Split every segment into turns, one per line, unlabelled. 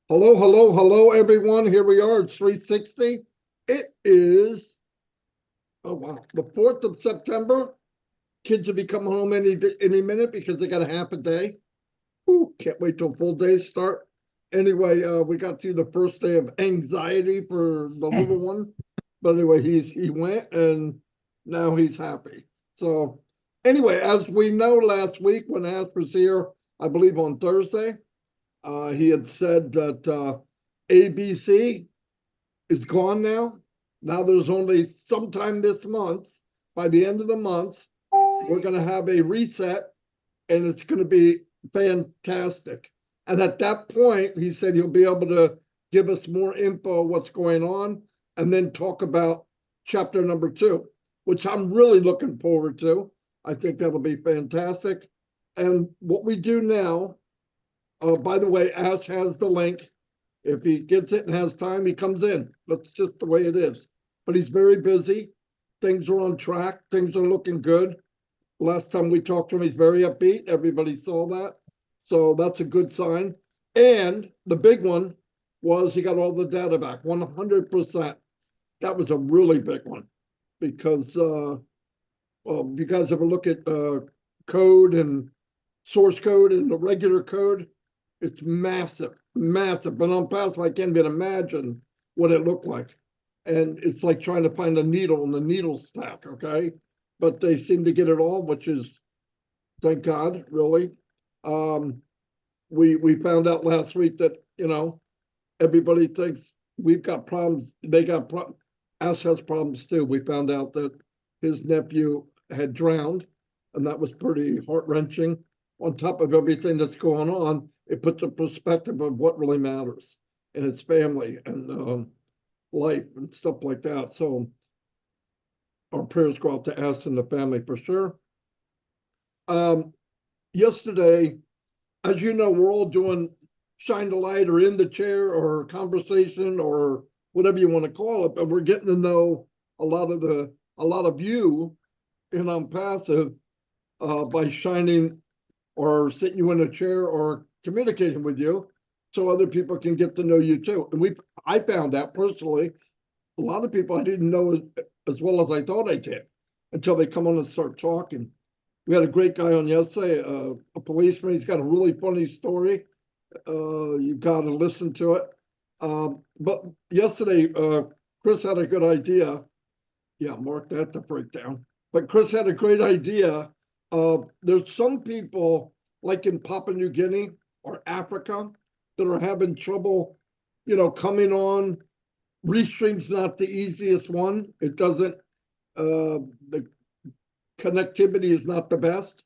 Hello, hello, hello, everyone. Here we are. It's 360. It is, oh wow, the 4th of September. Kids will be coming home any minute because they got a half a day. Ooh, can't wait till full days start. Anyway, we got through the first day of anxiety for the little one. But anyway, he went and now he's happy. So anyway, as we know, last week when Ash was here, I believe on Thursday, he had said that ABC is gone now. Now there's only sometime this month, by the end of the month, we're going to have a reset and it's going to be fantastic. And at that point, he said he'll be able to give us more info what's going on and then talk about chapter number 2, which I'm really looking forward to. I think that'll be fantastic. And what we do now, by the way, Ash has the link. If he gets it and has time, he comes in. That's just the way it is. But he's very busy. Things are on track. Things are looking good. Last time we talked to him, he's very upbeat. Everybody saw that. So that's a good sign. And the big one was he got all the data back, 100%. That was a really big one because well, if you guys ever look at code and source code and the regular code, it's massive, massive. But Onpassive, I can't even imagine what it looked like. And it's like trying to find a needle in the needle stack, okay? But they seem to get it all, which is, thank God, really. We found out last week that, everybody thinks we've got problems. They got problems. Ash has problems too. We found out that his nephew had drowned, and that was pretty heart-wrenching. On top of everything that's going on, it puts a perspective of what really matters and his family and life and stuff like that. So our prayers go out to Ash and the family for sure. Yesterday, as you know, we're all doing shine the light or in the chair or conversation or whatever you want to call it, but we're getting to know a lot of you in Onpassive by shining or sitting you in a chair or communicating with you so other people can get to know you too. And I found out personally, a lot of people I didn't know as well as I thought I did until they come on and start talking. We had a great guy on yesterday, a policeman. He's got a really funny story. You got to listen to it. But yesterday, Chris had a good idea. Yeah, mark that to breakdown. But Chris had a great idea. There's some people, like in Papua New Guinea or Africa, that are having trouble, coming on. Restream's not the easiest one. It doesn't, the connectivity is not the best.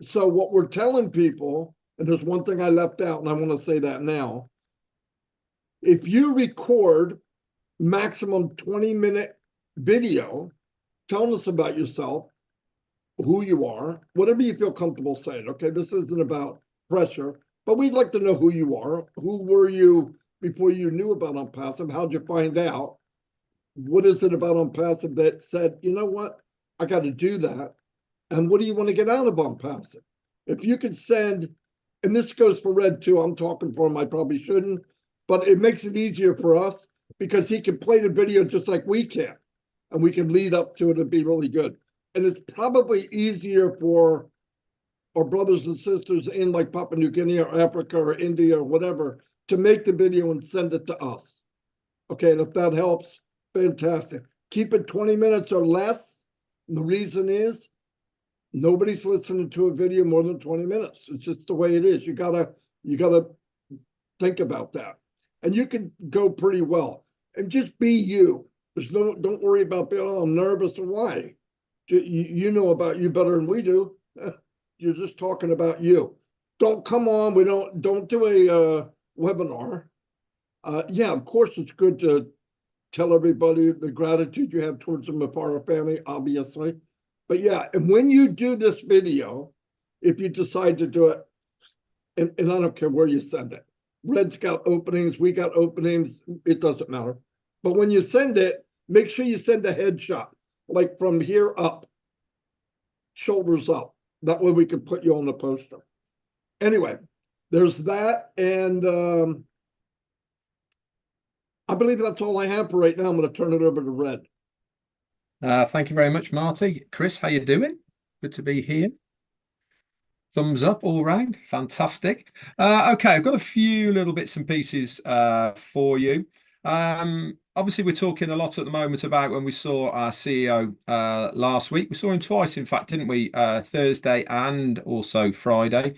So what we're telling people, and there's one thing I left out, and I want to say that now. If you record maximum 20-minute video telling us about yourself, who you are, whatever you feel comfortable saying, okay? This isn't about pressure, but we'd like to know who you are. Who were you before you knew about Onpassive? How'd you find out? What is it about Onpassive that said, you know what, I got to do that? And what do you want to get out of Onpassive? If you could send, and this goes for Red too, I'm talking for him, I probably shouldn't, but it makes it easier for us because he can play the video just like we can, and we can lead up to it and be really good. And it's probably easier for our brothers and sisters in like Papua New Guinea or Africa or India or whatever to make the video and send it to us. Okay, and if that helps, fantastic. Keep it 20 minutes or less. And the reason is nobody's listening to a video more than 20 minutes. It's just the way it is. You gotta think about that. And you can go pretty well. And just be you. Don't worry about being all nervous or why. You know about you better than we do. You're just talking about you. Don't come on. Don't do a webinar. Yeah, of course it's good to tell everybody the gratitude you have towards them if our family, obviously. But yeah, and when you do this video, if you decide to do it, and I don't care where you send it, Red's got openings, we got openings, it doesn't matter. But when you send it, make sure you send a headshot, like from here up, shoulders up. That way we can put you on the poster. Anyway, there's that. And I believe that's all I have for right now. I'm going to turn it over to Red.
Thank you very much, Marty. Chris, how you doing? Good to be here. Thumbs up all round. Fantastic. Okay, I've got a few little bits and pieces for you. Obviously, we're talking a lot at the moment about when we saw our CEO last week. We saw him twice, in fact, didn't we? Thursday and also Friday.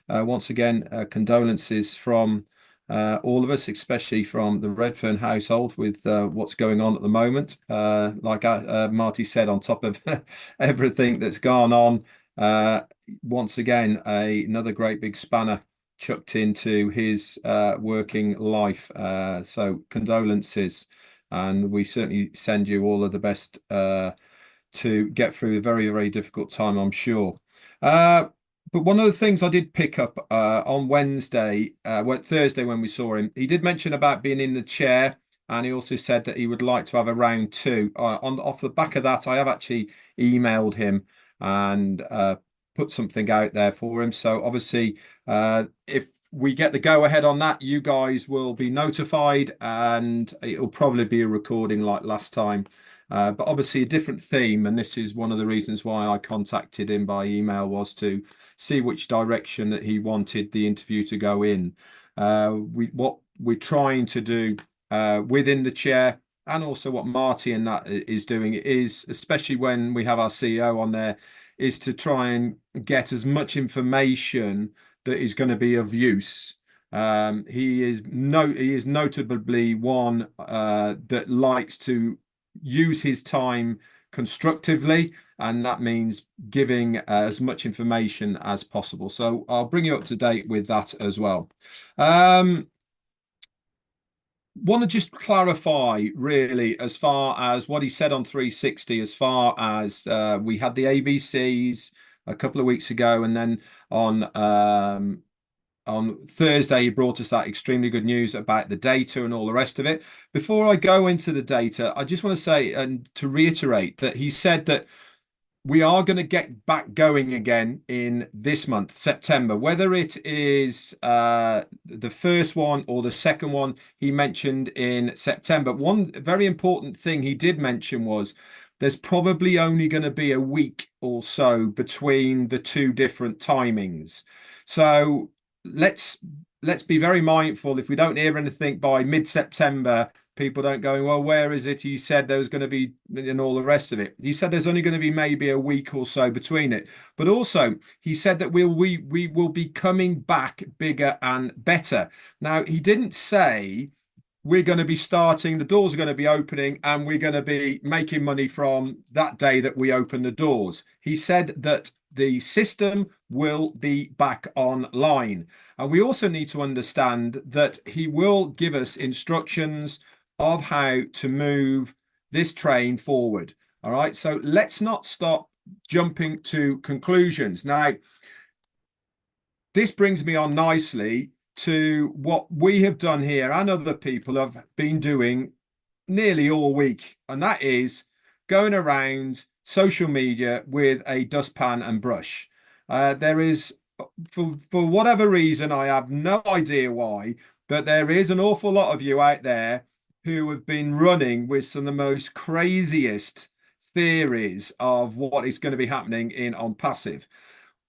Once again, condolences from all of us, especially from the Redfern household with what's going on at the moment. Like Marty said, on top of everything that's gone on, once again, another great big spanner chucked into his working life. So condolences, and we certainly send you all of the best to get through a very, very difficult time, I'm sure. But one of the things I did pick up on Thursday when we saw him, he did mention about being in the chair, and he also said that he would like to have a round two. Off the back of that, I have actually emailed him and put something out there for him. So obviously, if we get the go ahead on that, you guys will be notified, and it'll probably be a recording like last time. But obviously a different theme, and this is one of the reasons why I contacted him by email, was to see which direction that he wanted the interview to go in. What we're trying to do within the chair, and also what Marty and that is doing, is, especially when we have our CEO on there, is to try and get as much information that is going to be of use. He is notably one that likes to use his time constructively, and that means giving as much information as possible. So I'll bring you up to date with that as well. Want to just clarify, really, as far as what he said on 360, as far as we had the ABCs a couple of weeks ago, and then on Thursday, he brought us that extremely good news about the data and all the rest of it. Before I go into the data, I just want to say and to reiterate that he said that we are going to get back going again in this month, September, whether it is the first one or the second one. He mentioned in September. One very important thing he did mention was there's probably only going to be a week or so between the two different timings. So let's be very mindful. If we don't hear anything by mid-September, people don't go, well, where is it? He said there was going to be, and all the rest of it. He said there's only going to be maybe a week or so between it. But also, he said that we will be coming back bigger and better. Now, he didn't say we're going to be starting, the doors are going to be opening, and we're going to be making money from that day that we open the doors. He said that the system will be back online. And we also need to understand that he will give us instructions of how to move this train forward. All right, so let's not stop jumping to conclusions. Now, this brings me on nicely to what we have done here and other people have been doing nearly all week, and that is going around social media with a dustpan and brush. There is, for whatever reason, I have no idea why, but there is an awful lot of you out there who have been running with some of the most craziest theories of what is going to be happening in Onpassive.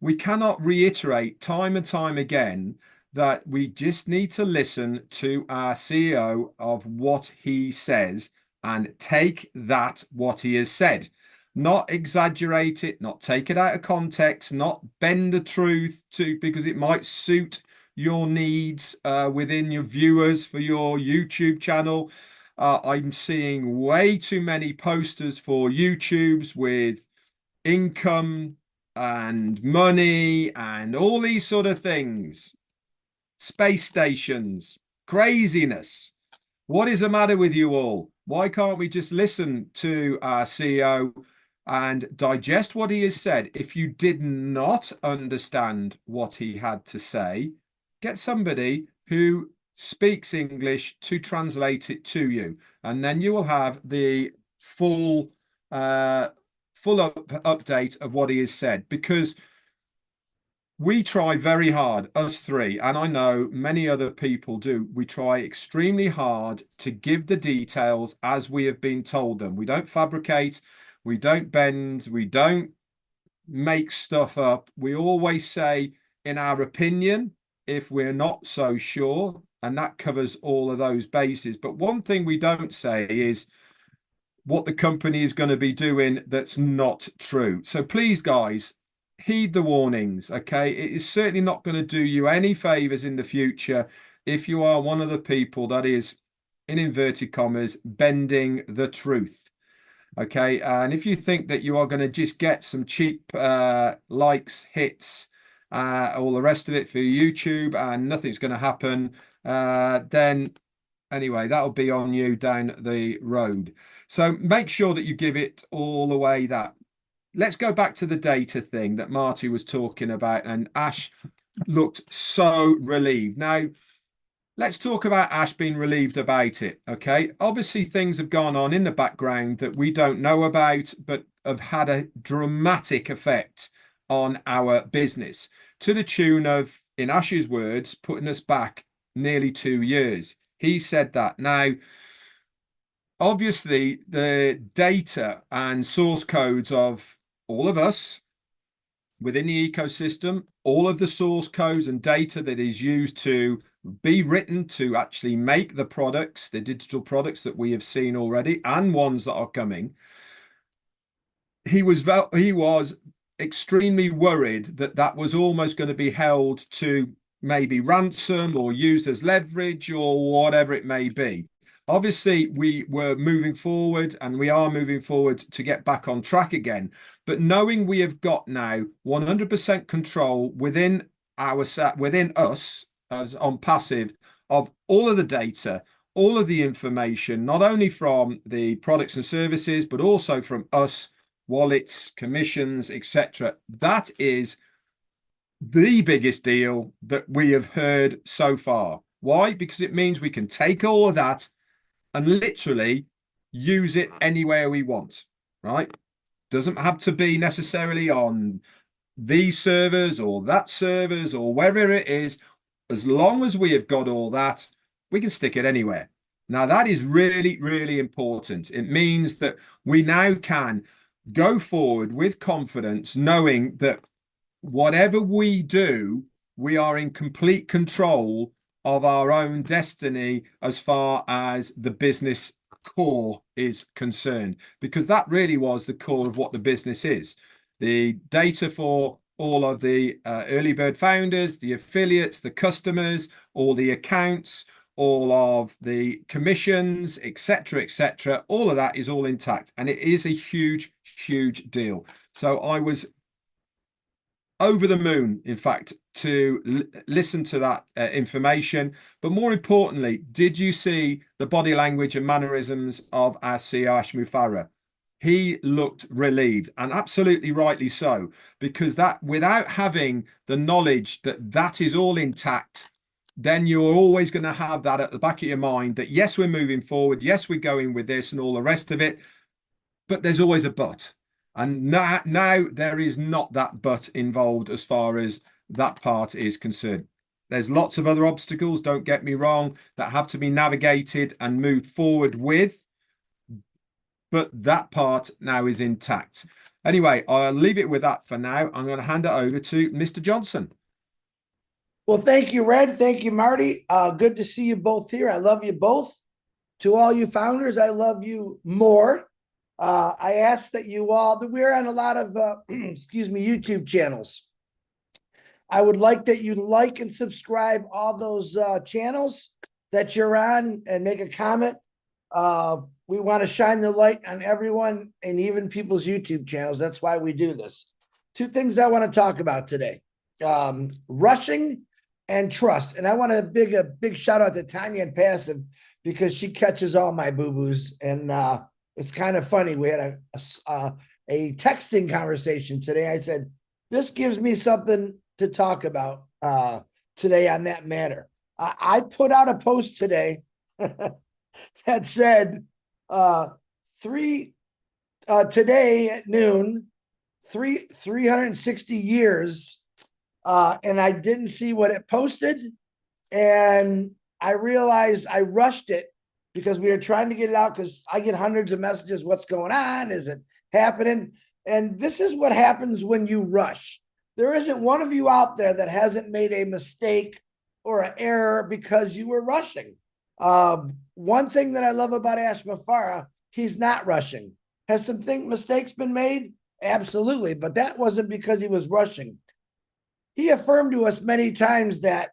We cannot reiterate time and time again that we just need to listen to our CEO of what he says and take that what he has said. Not exaggerate it, not take it out of context, not bend the truth to because it might suit your needs within your viewers for your YouTube channel. I'm seeing way too many posters for YouTubes with income and money and all these sort of things. Space stations, craziness. What is the matter with you all? Why can't we just listen to our CEO and digest what he has said? If you did not understand what he had to say, get somebody who speaks English to translate it to you, and then you will have the full update of what he has said, because we try very hard, us three, and I know many other people do. We try extremely hard to give the details as we have been told them. We don't fabricate, we don't bend, we don't make stuff up. We always say, in our opinion, if we're not so sure, and that covers all of those bases. But one thing we don't say is what the company is going to be doing that's not true. So please, guys, heed the warnings, okay? It is certainly not going to do you any favors in the future if you are one of the people that is, in inverted commas, bending the truth. Okay, and if you think that you are going to just get some cheap likes, hits, all the rest of it for YouTube and nothing's going to happen, then anyway, that'll be on you down the road. So make sure that you give it all the way that. Let's go back to the data thing that Marty was talking about, and Ash looked so relieved. Now, let's talk about Ash being relieved about it, okay? Obviously, things have gone on in the background that we don't know about, but have had a dramatic effect on our business to the tune of, in Ash's words, putting us back nearly 2 years. He said that. Now, obviously, the data and source codes of all of us within the ecosystem, all of the source codes and data that is used to be written to actually make the products, the digital products that we have seen already and ones that are coming. He was extremely worried that that was almost going to be held to maybe ransom or used as leverage or whatever it may be. Obviously, we were moving forward and we are moving forward to get back on track again. But knowing we have got now 100% control within us as Onpassive of all of the data, all of the information, not only from the products and services, but also from us, wallets, commissions, etc. That is the biggest deal that we have heard so far. Why? Because it means we can take all of that and literally use it anywhere we want, right? Doesn't have to be necessarily on these servers or that servers or wherever it is. As long as we have got all that, we can stick it anywhere. Now, that is really, really important. It means that we now can go forward with confidence, knowing that whatever we do, we are in complete control of our own destiny as far as the business core is concerned, because that really was the core of what the business is. The data for all of the early bird founders, the affiliates, the customers, all the accounts, all of the commissions, etc., all of that is all intact, and it is a huge, huge deal. So I was over the moon, in fact, to listen to that information. But more importantly, did you see the body language and mannerisms of our CEO, Ash Mufareh? He looked relieved, and absolutely rightly so, because that, without having the knowledge that that is all intact, then you're always going to have that at the back of your mind that, yes, we're moving forward. Yes, we're going with this and all the rest of it. But there's always a but. And now there is not that but involved as far as that part is concerned. There's lots of other obstacles, don't get me wrong, that have to be navigated and moved forward with. But that part now is intact. Anyway, I'll leave it with that for now. I'm going to hand it over to Mr. Johnson.
Well, thank you, Red. Thank you, Marty. Good to see you both here. I love you both. To all you founders, I love you more. I ask that you all, that we're on a lot of, excuse me, YouTube channels. I would like that you like and subscribe all those channels that you're on and make a comment. We want to shine the light on everyone and even people's YouTube channels. That's why we do this. Two things I want to talk about today. Rushing and trust. And I want to a big shout out to Tanya Onpassive, because she catches all my boo-boos. And it's kind of funny. We had a texting conversation today. I said, this gives me something to talk about today on that matter. I put out a post today that said, today at noon, 360 years, and I didn't see what it posted, and I realized I rushed it because we were trying to get it out, because I get hundreds of messages. What's going on? Is it happening? And this is what happens when you rush. There isn't one of you out there that hasn't made a mistake or an error because you were rushing. One thing that I love about Ash Mafara, he's not rushing. Has some mistakes been made? Absolutely, but that wasn't because he was rushing. He affirmed to us many times that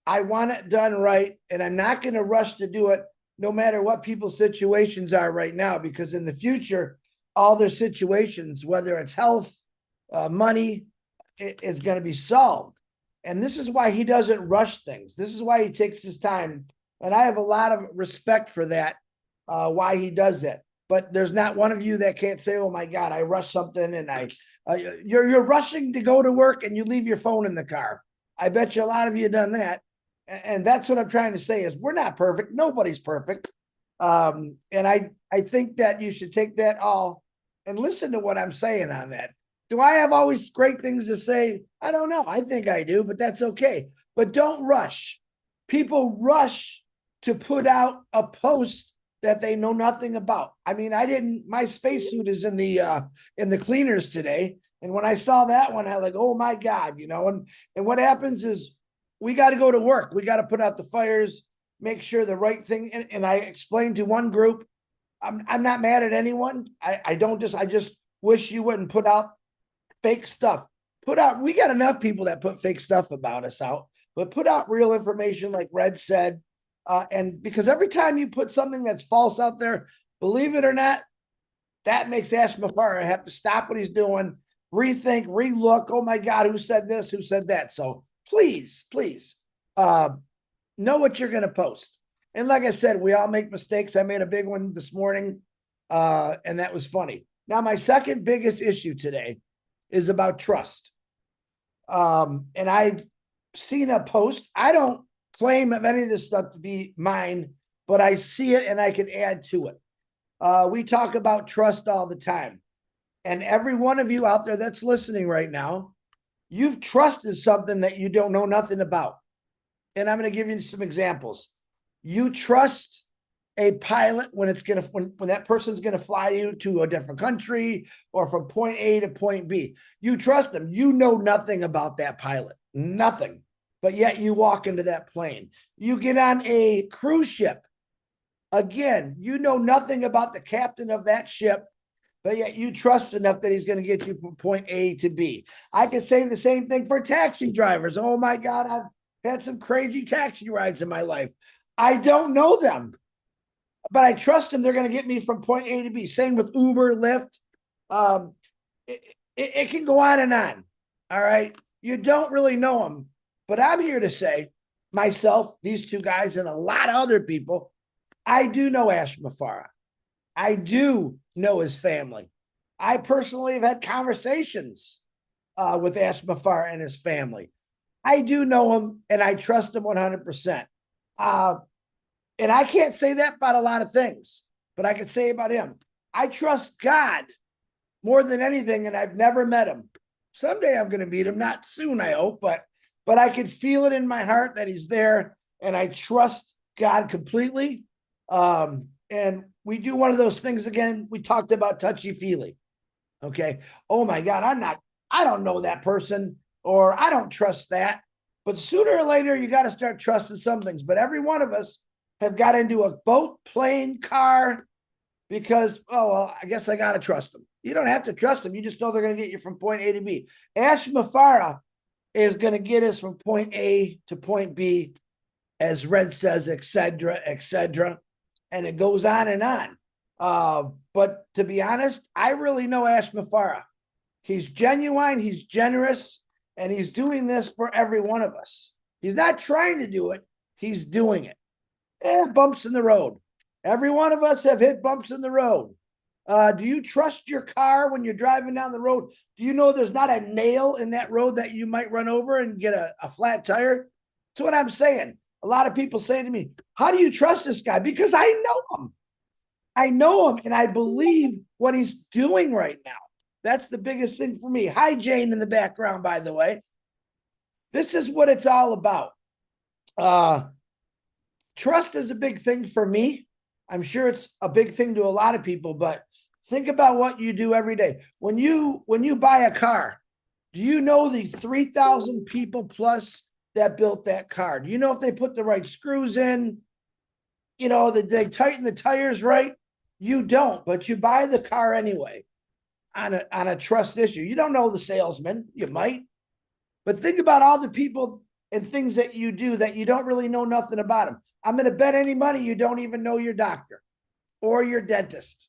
I want it done right, and I'm not going to rush to do it no matter what people's situations are right now, because in the future, all their situations, whether it's health, money, is going to be solved. And this is why he doesn't rush things. This is why he takes his time. And I have a lot of respect for that, why he does that. But there's not one of you that can't say, oh my God, I rushed something, and you're rushing to go to work and you leave your phone in the car. I bet you a lot of you have done that. And that's what I'm trying to say is we're not perfect. Nobody's perfect. And I think that you should take that all and listen to what I'm saying on that. Do I have always great things to say? I don't know. I think I do, but that's okay. But don't rush. People rush to put out a post that they know nothing about. I mean, my spacesuit is in the cleaners today. And when I saw that one, I was like, oh my God, and what happens is we got to go to work. We got to put out the fires, make sure the right thing. And I explained to one group, I'm not mad at anyone. I just wish you wouldn't put out fake stuff. We got enough people that put fake stuff about us out, but put out real information like Red said. And because every time you put something that's false out there, believe it or not, that makes Ash Mafara have to stop what he's doing, rethink, relook. Oh my God, who said this? Who said that? So please, know what you're going to post. And like I said, we all make mistakes. I made a big one this morning, and that was funny. Now, my second biggest issue today is about trust. And I've seen a post. I don't claim of any of this stuff to be mine, but I see it and I can add to it. We talk about trust all the time. And every one of you out there that's listening right now, you've trusted something that you don't know nothing about. And I'm going to give you some examples. You trust a pilot when that person's going to fly you to a different country or from point A to point B. You trust them. You know nothing about that pilot, nothing. But yet you walk into that plane. You get on a cruise ship. Again, you know nothing about the captain of that ship, but yet you trust enough that he's going to get you from point A to B. I can say the same thing for taxi drivers. Oh my God, I've had some crazy taxi rides in my life. I don't know them, but I trust them. They're going to get me from point A to B. Same with Uber, Lyft. It can go on and on. All right. You don't really know them, but I'm here to say myself, these two guys, and a lot of other people, I do know Ash Mafara. I do know his family. I personally have had conversations with Ash Mafara and his family. I do know him and I trust him 100%. And I can't say that about a lot of things, but I can say about him. I trust God more than anything, and I've never met him. Someday I'm going to meet him, not soon, I hope, but I can feel it in my heart that he's there, and I trust God completely. And we do one of those things again. We talked about touchy-feely. Okay. Oh my God, I don't know that person, or I don't trust that. But sooner or later, you got to start trusting some things. But every one of us have got into a boat, plane, car, because, oh, well, I guess I got to trust them. You don't have to trust them. You just know they're going to get you from point A to B. Ash Mafara is going to get us from point A to point B, as Red says, et cetera, and it goes on and on. But to be honest, I really know Ash Mafara. He's genuine, he's generous, and he's doing this for every one of us. He's not trying to do it, he's doing it. Bumps in the road. Every one of us have hit bumps in the road. Do you trust your car when you're driving down the road? Do you know there's not a nail in that road that you might run over and get a flat tire? That's what I'm saying. A lot of people say to me, how do you trust this guy? Because I know him. I know him and I believe what he's doing right now. That's the biggest thing for me. Hi, Jane, in the background, by the way. This is what it's all about. Trust is a big thing for me. I'm sure it's a big thing to a lot of people, but think about what you do every day. When you buy a car, do you know the 3,000 people plus that built that car? Do you know if they put the right screws in? You know, that they tighten the tires right? You don't, but you buy the car anyway on a trust issue. You don't know the salesman, you might, but think about all the people and things that you do that you don't really know nothing about them. I'm going to bet any money you don't even know your doctor or your dentist.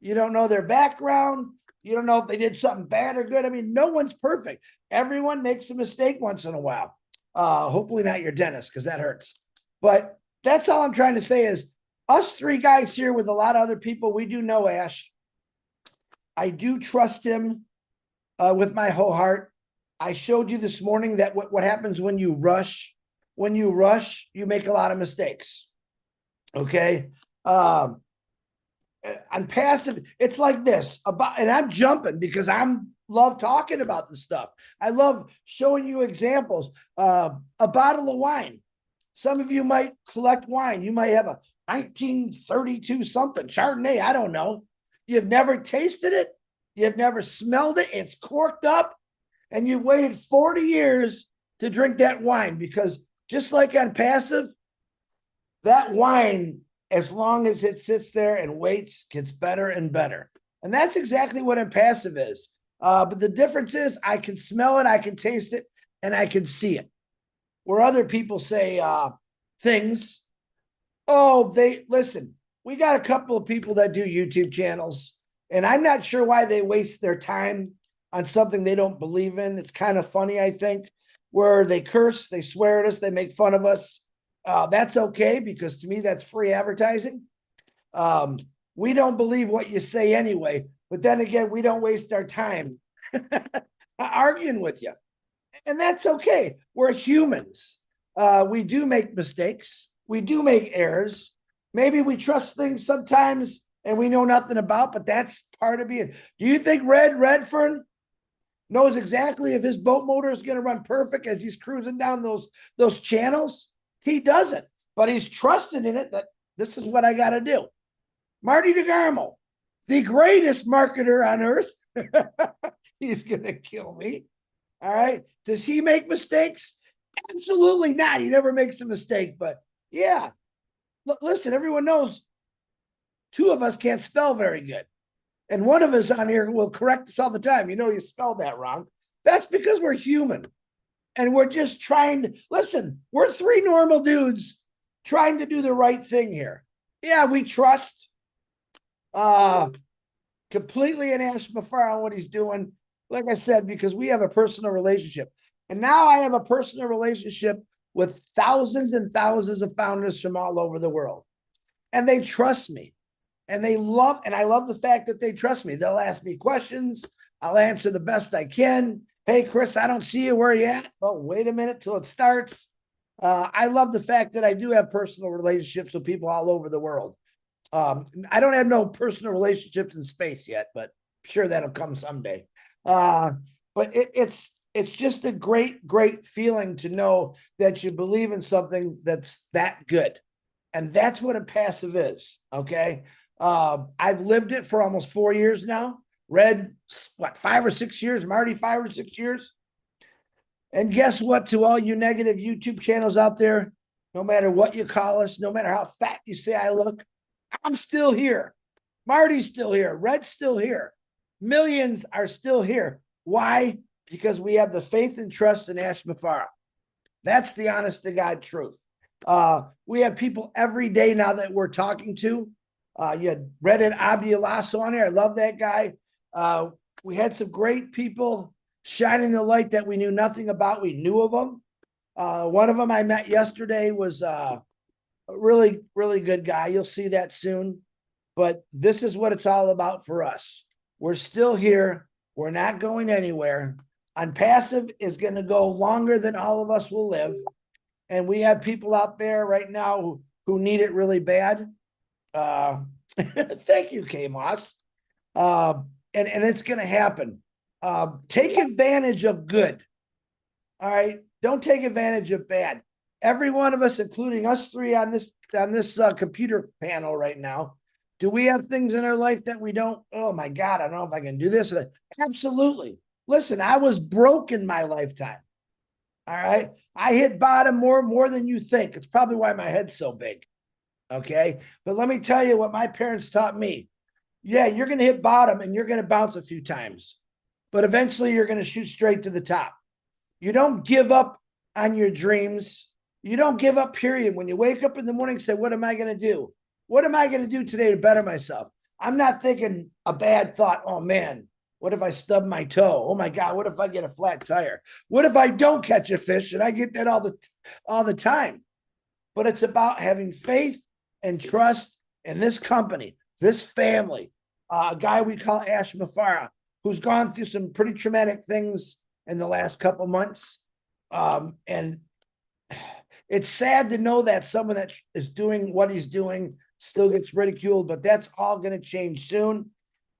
You don't know their background. You don't know if they did something bad or good. I mean, no one's perfect. Everyone makes a mistake once in a while. Hopefully not your dentist, because that hurts. But that's all I'm trying to say is us three guys here with a lot of other people, we do know Ash. I do trust him with my whole heart. I showed you this morning that what happens when you rush. When you rush, you make a lot of mistakes. Okay. Onpassive, it's like this about, and I'm jumping because I'm love talking about this stuff. I love showing you examples. A bottle of wine. Some of you might collect wine. You might have a 1932 something Chardonnay. I don't know. You've never tasted it. You've never smelled it. It's corked up, and you've waited 40 years to drink that wine because just like Onpassive, that wine, as long as it sits there and waits, gets better and better. And that's exactly what Onpassive is. But the difference is I can smell it, I can taste it, and I can see it. Where other people say things, oh, listen, we got a couple of people that do YouTube channels, and I'm not sure why they waste their time on something they don't believe in. It's kind of funny, I think, where they curse, they swear at us, they make fun of us. That's okay, because to me, that's free advertising. We don't believe what you say anyway, but then again, we don't waste our time arguing with you. And that's okay. We're humans. We do make mistakes. We do make errors. Maybe we trust things sometimes and we know nothing about, but that's part of being. Do you think Redfern knows exactly if his boat motor is going to run perfect as he's cruising down those channels? He doesn't, but he's trusting in it that this is what I got to do. Marty DeGarmo, the greatest marketer on earth. He's going to kill me. All right. Does he make mistakes? Absolutely not. He never makes a mistake, but yeah. Listen, everyone knows two of us can't spell very good. And one of us on here will correct us all the time. You know, you spelled that wrong. That's because we're human. And we're just trying to, listen, we're three normal dudes trying to do the right thing here. Yeah, we trust completely in Ash Mafar on what he's doing. Like I said, because we have a personal relationship. And now I have a personal relationship with thousands and thousands of founders from all over the world. And they trust me. And I love the fact that they trust me. They'll ask me questions. I'll answer the best I can. Hey, Chris, I don't see you. Where are you at? Oh, wait a minute till it starts. I love the fact that I do have personal relationships with people all over the world. I don't have no personal relationships in space yet, but I'm sure that'll come someday. But it's just a great feeling to know that you believe in something that's that good. And that's what Onpassive is. Okay. I've lived it for almost 4 years now. Red, 5 or 6 years, Marty, 5 or 6 years. And guess what, to all you negative YouTube channels out there, no matter what you call us, no matter how fat you say I look, I'm still here. Marty's still here. Red's still here. Millions are still here. Why? Because we have the faith and trust in Ash Mafara. That's the honest to God truth. We have people every day now that we're talking to. You had Red and Abdialasso on here. I love that guy. We had some great people shining the light that we knew nothing about. We knew of them. One of them I met yesterday was a really, really good guy. You'll see that soon. But this is what it's all about for us. We're still here. We're not going anywhere. Onpassive is going to go longer than all of us will live. And we have people out there right now who need it really bad. Thank you, K Moss. And it's going to happen. Take advantage of good. All right. Don't take advantage of bad. Every one of us, including us three on this computer panel right now, do we have things in our life that we don't? Oh my God, I don't know if I can do this or that. Absolutely. Listen, I was broke in my lifetime. All right. I hit bottom more than you think. It's probably why my head's so big. Okay. But let me tell you what my parents taught me. Yeah, you're going to hit bottom and you're going to bounce a few times, but eventually you're going to shoot straight to the top. You don't give up on your dreams. You don't give up, period. When you wake up in the morning, say, what am I going to do? What am I going to do today to better myself? I'm not thinking a bad thought. Oh man, what if I stub my toe? Oh my God, what if I get a flat tire? What if I don't catch a fish? And I get that all the time. But it's about having faith and trust in this company, this family, a guy we call Ash Mafara, who's gone through some pretty traumatic things in the last couple months. And it's sad to know that someone that is doing what he's doing still gets ridiculed, but that's all going to change soon.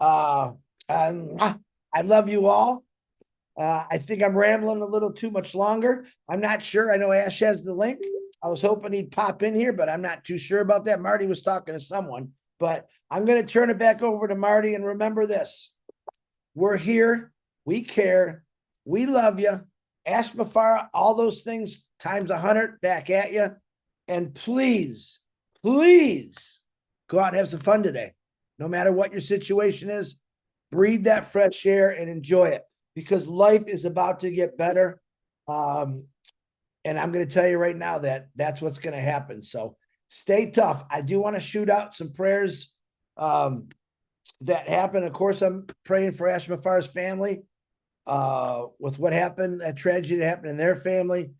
I love you all. I think I'm rambling a little too much longer. I'm not sure. I know Ash has the link. I was hoping he'd pop in here, but I'm not too sure about that. Marty was talking to someone, but I'm going to turn it back over to Marty. And remember this, we're here. We care. We love you. Ash Mafara, all those things times 100 back at you. And please, please go out and have some fun today. No matter what your situation is, breathe that fresh air and enjoy it, because life is about to get better. And I'm going to tell you right now that that's what's going to happen. So stay tough. I do want to shoot out some prayers that happen. Of course, I'm praying for Ash Mafara's family with what happened, that tragedy that happened in their family.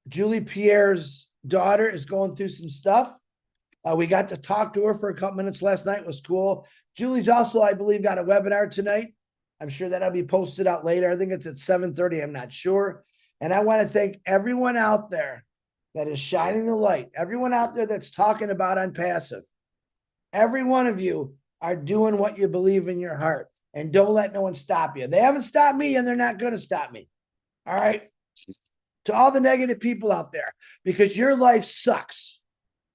Julie Pierre's daughter is going through some stuff. We got to talk to her for a couple minutes last night. It was cool. Julie's also, I believe, got a webinar tonight. I'm sure that'll be posted out later. I think it's at 7:30. I'm not sure. And I want to thank everyone out there that is shining the light, everyone out there that's talking about Onpassive. Every one of you are doing what you believe in your heart, and don't let no one stop you. They haven't stopped me, and they're not going to stop me. All right. To all the negative people out there, because your life sucks.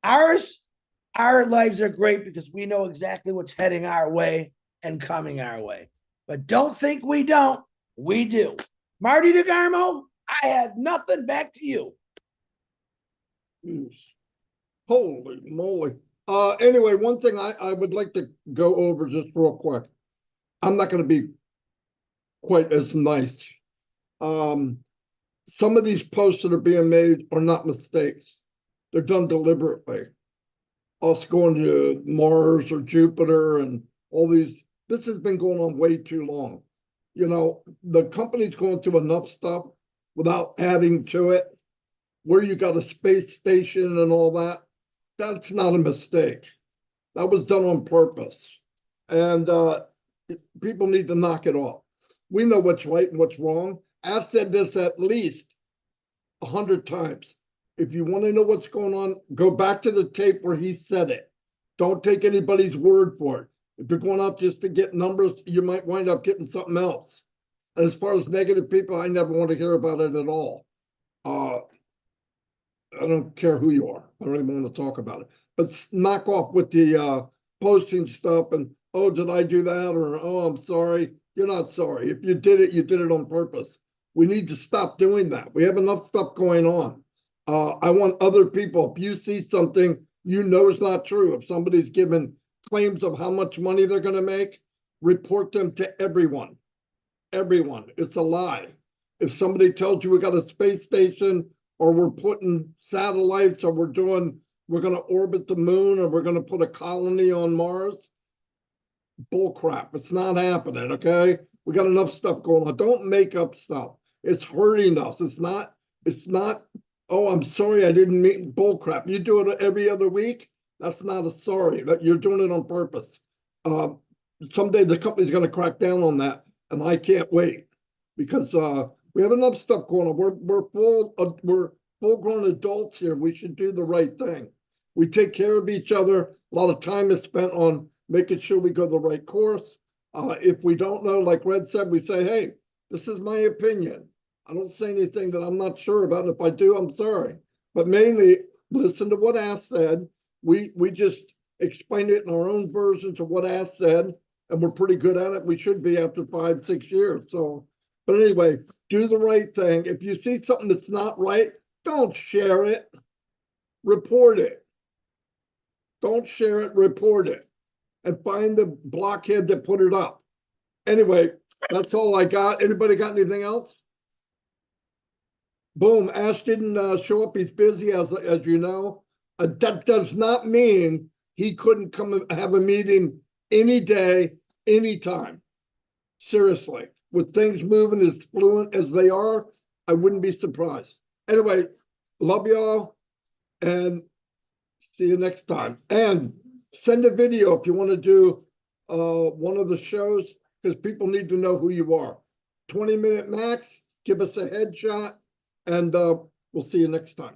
Our lives are great because we know exactly what's heading our way and coming our way. But don't think we don't. We do. Marty DeGarmo, I had nothing. Back to you.
Holy moly. Anyway, one thing I would like to go over just real quick. I'm not going to be quite as nice. Some of these posts that are being made are not mistakes. They're done deliberately. Us going to Mars or Jupiter and all these, this has been going on way too long. You know, the company's going through enough stuff without adding to it, where you got a space station and all that. That's not a mistake. That was done on purpose. And people need to knock it off. We know what's right and what's wrong. I've said this at least 100 times. If you want to know what's going on, go back to the tape where he said it. Don't take anybody's word for it. If you're going out just to get numbers, you might wind up getting something else. And as far as negative people, I never want to hear about it at all. I don't care who you are. I don't even want to talk about it. But knock off with the posting stuff and, oh, did I do that? Or, oh, I'm sorry. You're not sorry. If you did it on purpose. We need to stop doing that. We have enough stuff going on. I want other people, if you see something you know is not true, if somebody's given claims of how much money they're going to make, report them to everyone. Everyone. It's a lie. If somebody tells you we got a space station, or we're putting satellites, or we're going to orbit the moon, or we're going to put a colony on Mars, bull crap. It's not happening, okay? We got enough stuff going on. Don't make up stuff. It's hurting us. It's not, oh, I'm sorry I didn't mean bull crap. You do it every other week. That's not a sorry. That you're doing it on purpose. Someday the company's going to crack down on that, and I can't wait, because we have enough stuff going on. We're full-grown adults here. We should do the right thing. We take care of each other. A lot of time is spent on making sure we go the right course. If we don't know, like Red said, we say, hey, this is my opinion. I don't say anything that I'm not sure about. And if I do, I'm sorry. But mainly listen to what Ash said. We just explain it in our own versions of what Ash said, and we're pretty good at it. We should be after 5, 6 years. So, but anyway, do the right thing. If you see something that's not right, don't share it. Report it. Don't share it, report it. And find the blockhead that put it up. Anyway, that's all I got. Anybody got anything else? Boom, Ash didn't show up. He's busy, as you know. That does not mean he couldn't come and have a meeting any day, anytime. Seriously, with things moving as fluent as they are, I wouldn't be surprised. Anyway, love y'all and see you next time. And send a video if you want to do one of the shows, because people need to know who you are. 20-minute max, give us a headshot, and we'll see you next time.